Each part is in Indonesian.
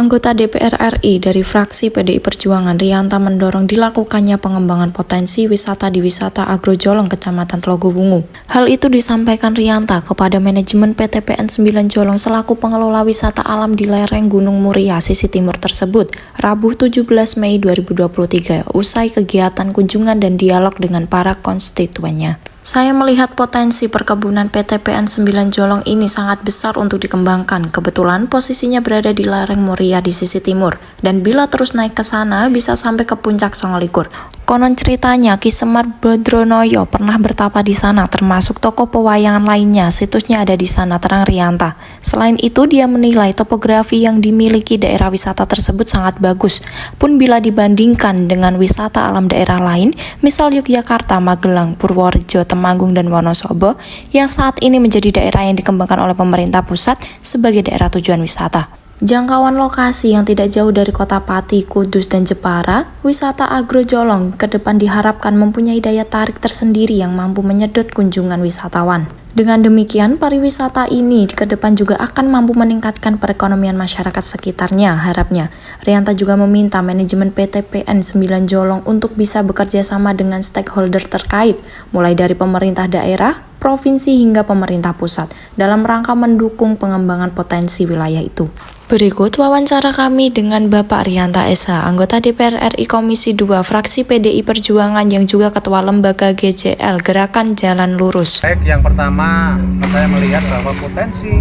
Anggota DPR RI dari fraksi PDI Perjuangan Rianta mendorong dilakukannya pengembangan potensi wisata di wisata Agrojolong Kecamatan Tlogobungu. Hal itu disampaikan Rianta kepada manajemen PTPN 9 Jolong selaku pengelola wisata alam di lereng Gunung Muria sisi timur tersebut, Rabu 17 Mei 2023, usai kegiatan kunjungan dan dialog dengan para konstituennya. Saya melihat potensi perkebunan PTPN 9 Jolong ini sangat besar untuk dikembangkan. Kebetulan posisinya berada di lereng Muria di sisi timur, dan bila terus naik ke sana bisa sampai ke puncak Songolikur. Konon ceritanya Ki Semar Badronoyo pernah bertapa di sana, termasuk tokoh pewayangan lainnya. Situsnya ada di sana, terang Rianta. Selain itu, dia menilai topografi yang dimiliki daerah wisata tersebut sangat bagus. Pun bila dibandingkan dengan wisata alam daerah lain, misal Yogyakarta, Magelang, Purworejo, Temanggung, dan Wonosobo, yang saat ini menjadi daerah yang dikembangkan oleh pemerintah pusat sebagai daerah tujuan wisata. Jangkauan lokasi yang tidak jauh dari Kota Pati, Kudus, dan Jepara, wisata Agrojolong ke depan diharapkan mempunyai daya tarik tersendiri yang mampu menyedot kunjungan wisatawan. Dengan demikian, pariwisata ini ke depan juga akan mampu meningkatkan perekonomian masyarakat sekitarnya, harapnya. Rianta juga meminta manajemen PTPN 9 Jolong untuk bisa bekerja sama dengan stakeholder terkait, mulai dari pemerintah daerah, provinsi hingga pemerintah pusat, dalam rangka mendukung pengembangan potensi wilayah itu. Berikut wawancara kami dengan Bapak Rianta SH, anggota DPR RI Komisi 2 fraksi PDI Perjuangan yang juga Ketua Lembaga GJL Gerakan Jalan Lurus. Baik, yang pertama saya melihat bahwa potensi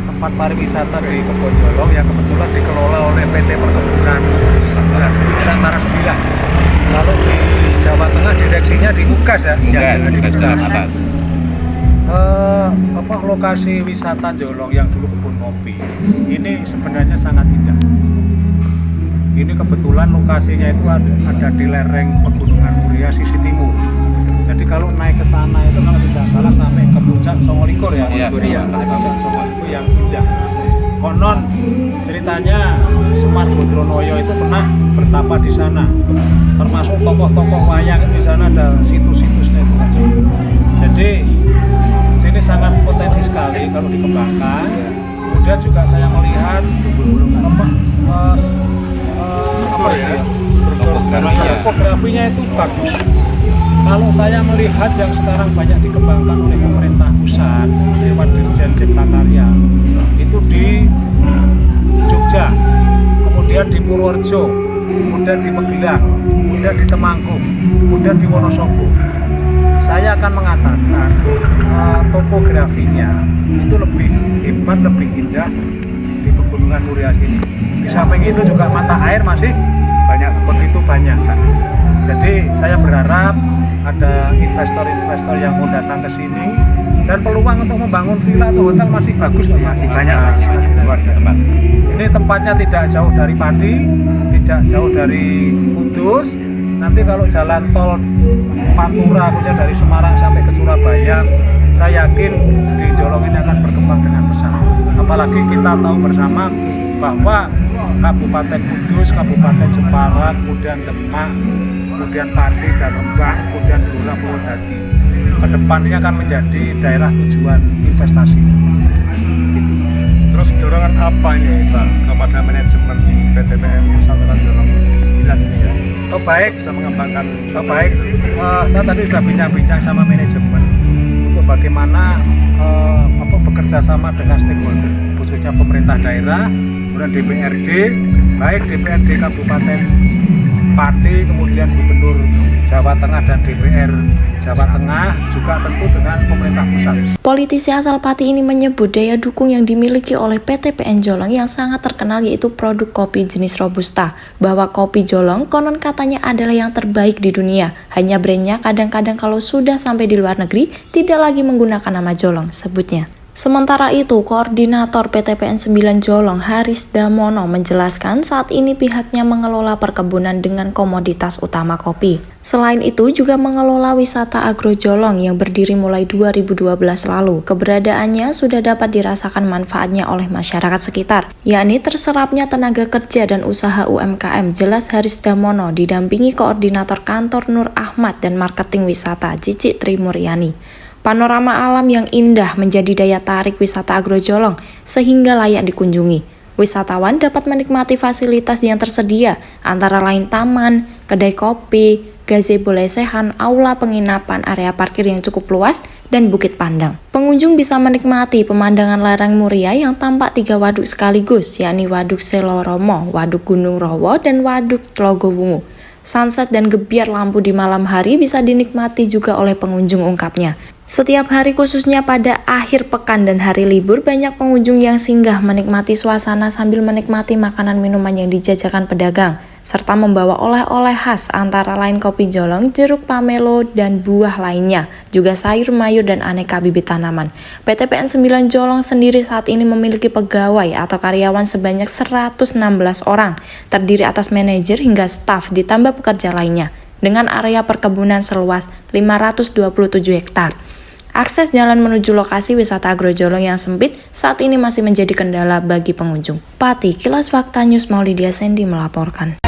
tempat pariwisata di Kebon Jolong yang kebetulan dikelola oleh PT Perkebunan Nusantara 9. Lalu di Jawa Tengah direksinya di UGAS ya, di atas. Lokasi wisata Jolong yang dulu kebun kopi ini sebenarnya sangat indah. Ini kebetulan lokasinya itu ada di lereng Pegunungan Muria sisi timur. Jadi kalau naik ke sana itu kalau tidak salah sampai ke puncak Songolikur ya, puncak Songolikur yang indah. Konon ceritanya Semar Badronoyo itu pernah bertapa di sana. Termasuk tokoh-tokoh wayang di sana ada situs-situsnya itu. Jadi ini sangat potensi sekali kalau dikembangkan. Kemudian juga saya melihat topografinya itu bagus. Kalau saya melihat yang sekarang banyak dikembangkan oleh pemerintah pusat lewat Dirjen Cipta Karya itu di Jogja, kemudian di Purworejo, kemudian di Magelang, kemudian di Temanggung, kemudian di Wonosobo. Saya akan mengatakan topografinya itu lebih hebat, lebih indah di Pegunungan Muria sini. Di samping itu juga mata air masih begitu banyak. Jadi saya berharap ada investor-investor yang mau datang ke sini, dan peluang untuk membangun villa atau hotel masih bagus, masih banyak. Ini tempatnya tidak jauh dari Pati, tidak jauh dari Kudus. Nanti kalau jalan tol Pantura khususnya dari Semarang sampai ke Surabaya, saya yakin di Jolong ini akan berkembang dengan pesat. Apalagi kita tahu bersama bahwa Kabupaten Kudus, Kabupaten Jepara, kemudian Demak, kemudian Pati dan Rembang, kemudian Blora Purwodadi ke depannya akan menjadi daerah tujuan investasi. Terus dorongan apa ini Pak kepada manajemen PTPN Nusantara Jolong 9 ini ya? Baik, bisa mengembangkan. Baik, saya tadi sudah bincang-bincang sama manajemen untuk bagaimana bekerja sama dengan stakeholder, khususnya pemerintah daerah, kemudian DPRD, baik DPRD Kabupaten Pati, kemudian Gubernur Jawa Tengah dan DPR Jawa Tengah, juga tentu dengan pemerintah pusat. Politisi asal Pati ini menyebut daya dukung yang dimiliki oleh PTPN Jolong yang sangat terkenal yaitu produk kopi jenis Robusta, bahwa kopi Jolong konon katanya adalah yang terbaik di dunia. Hanya brandnya kadang-kadang kalau sudah sampai di luar negeri tidak lagi menggunakan nama Jolong, sebutnya. Sementara itu, Koordinator PTPN 9 Jolong Haris Damono menjelaskan saat ini pihaknya mengelola perkebunan dengan komoditas utama kopi. Selain itu juga mengelola wisata Agrojolong yang berdiri mulai 2012 lalu. Keberadaannya sudah dapat dirasakan manfaatnya oleh masyarakat sekitar, yakni terserapnya tenaga kerja dan usaha UMKM, jelas Haris Damono didampingi Koordinator Kantor Nur Ahmad dan Marketing Wisata Cici Trimuriani. Panorama alam yang indah menjadi daya tarik wisata Agrojolong sehingga layak dikunjungi. Wisatawan dapat menikmati fasilitas yang tersedia, antara lain taman, kedai kopi, gazebo lesehan, aula penginapan, area parkir yang cukup luas, dan bukit pandang. Pengunjung bisa menikmati pemandangan lereng Muria yang tampak 3 waduk sekaligus, yakni Waduk Seloromo, Waduk Gunung Rowo, dan Waduk Tlogowungu. Sunset dan gebiar lampu di malam hari bisa dinikmati juga oleh pengunjung, ungkapnya. Setiap hari khususnya pada akhir pekan dan hari libur, banyak pengunjung yang singgah menikmati suasana sambil menikmati makanan minuman yang dijajakan pedagang, serta membawa oleh-oleh khas antara lain kopi jolong, jeruk pamelo, dan buah lainnya, juga sayur mayur dan aneka bibit tanaman. PT PN 9 Jolong sendiri saat ini memiliki pegawai atau karyawan sebanyak 116 orang, terdiri atas manajer hingga staf ditambah pekerja lainnya, dengan area perkebunan seluas 527 hektar. Akses jalan menuju lokasi wisata Agrojolong yang sempit saat ini masih menjadi kendala bagi pengunjung. Pati, Kilas Fakta News, Maulidia Sendi melaporkan.